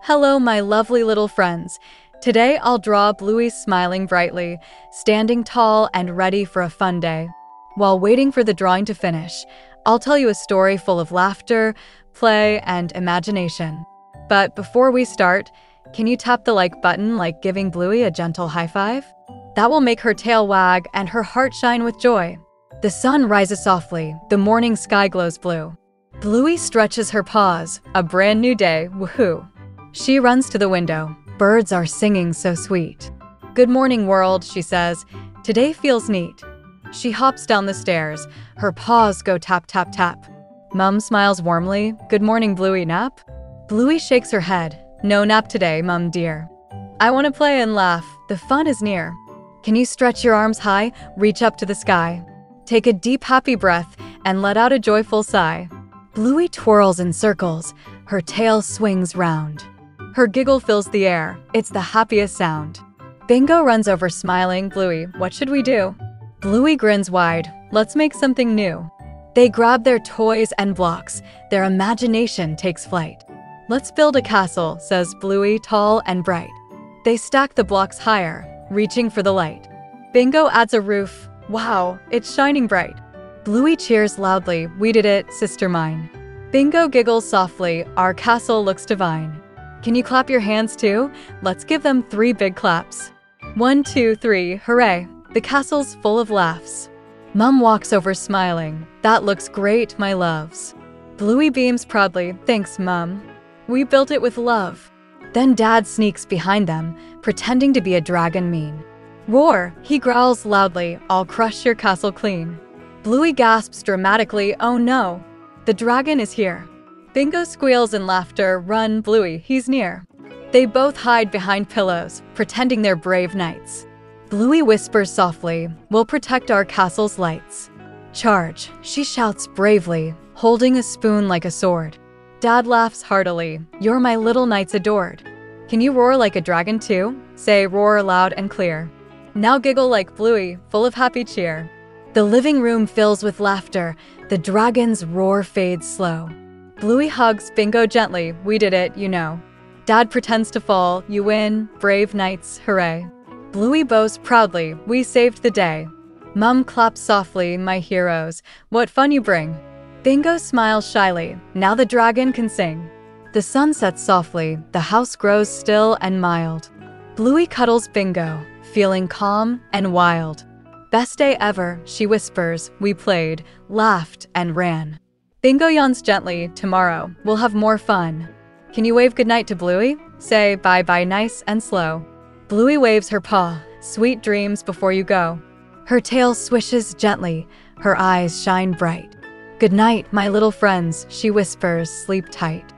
Hello, my lovely little friends. Today I'll draw Bluey smiling brightly, standing tall and ready for a fun day. While waiting for the drawing to finish, I'll tell you a story full of laughter, play, and imagination. But before we start, can you tap the like button like giving Bluey a gentle high five? That will make her tail wag and her heart shine with joy. The sun rises softly, the morning sky glows blue. Bluey stretches her paws, a brand new day, woohoo! She runs to the window. Birds are singing so sweet. Good morning, world, she says. Today feels neat. She hops down the stairs. Her paws go tap, tap, tap. Mum smiles warmly. Good morning, Bluey, nap? Bluey shakes her head. No nap today, Mum dear. I want to play and laugh. The fun is near. Can you stretch your arms high? Reach up to the sky. Take a deep, happy breath and let out a joyful sigh. Bluey twirls in circles. Her tail swings round. Her giggle fills the air. It's the happiest sound. Bingo runs over smiling. Bluey, what should we do? Bluey grins wide. Let's make something new. They grab their toys and blocks. Their imagination takes flight. Let's build a castle, says Bluey, tall and bright. They stack the blocks higher, reaching for the light. Bingo adds a roof. Wow, it's shining bright. Bluey cheers loudly. We did it, sister mine. Bingo giggles softly. Our castle looks divine. Can you clap your hands too? Let's give them 3 big claps. 1, 2, 3, hooray! The castle's full of laughs. Mum walks over smiling. That looks great, my loves. Bluey beams proudly. Thanks, Mum. We built it with love. Then Dad sneaks behind them, pretending to be a dragon mean. Roar! He growls loudly. I'll crush your castle clean. Bluey gasps dramatically. Oh no! The dragon is here. Bingo squeals in laughter. Run, Bluey, he's near. They both hide behind pillows, pretending they're brave knights. Bluey whispers softly, we'll protect our castle's lights. Charge, she shouts bravely, holding a spoon like a sword. Dad laughs heartily, you're my little knights adored. Can you roar like a dragon too? Say roar loud and clear. Now giggle like Bluey, full of happy cheer. The living room fills with laughter, the dragon's roar fades slow. Bluey hugs Bingo gently. We did it, you know. Dad pretends to fall. You win. Brave knights, hooray. Bluey boasts proudly. We saved the day. Mum claps softly. My heroes, what fun you bring. Bingo smiles shyly. Now the dragon can sing. The sun sets softly. The house grows still and mild. Bluey cuddles Bingo, feeling calm and wild. Best day ever, she whispers. We played, laughed, and ran. Bingo yawns gently. Tomorrow, we'll have more fun. Can you wave goodnight to Bluey? Say bye-bye nice and slow. Bluey waves her paw. Sweet dreams before you go. Her tail swishes gently. Her eyes shine bright. Good night, my little friends, she whispers. Sleep tight.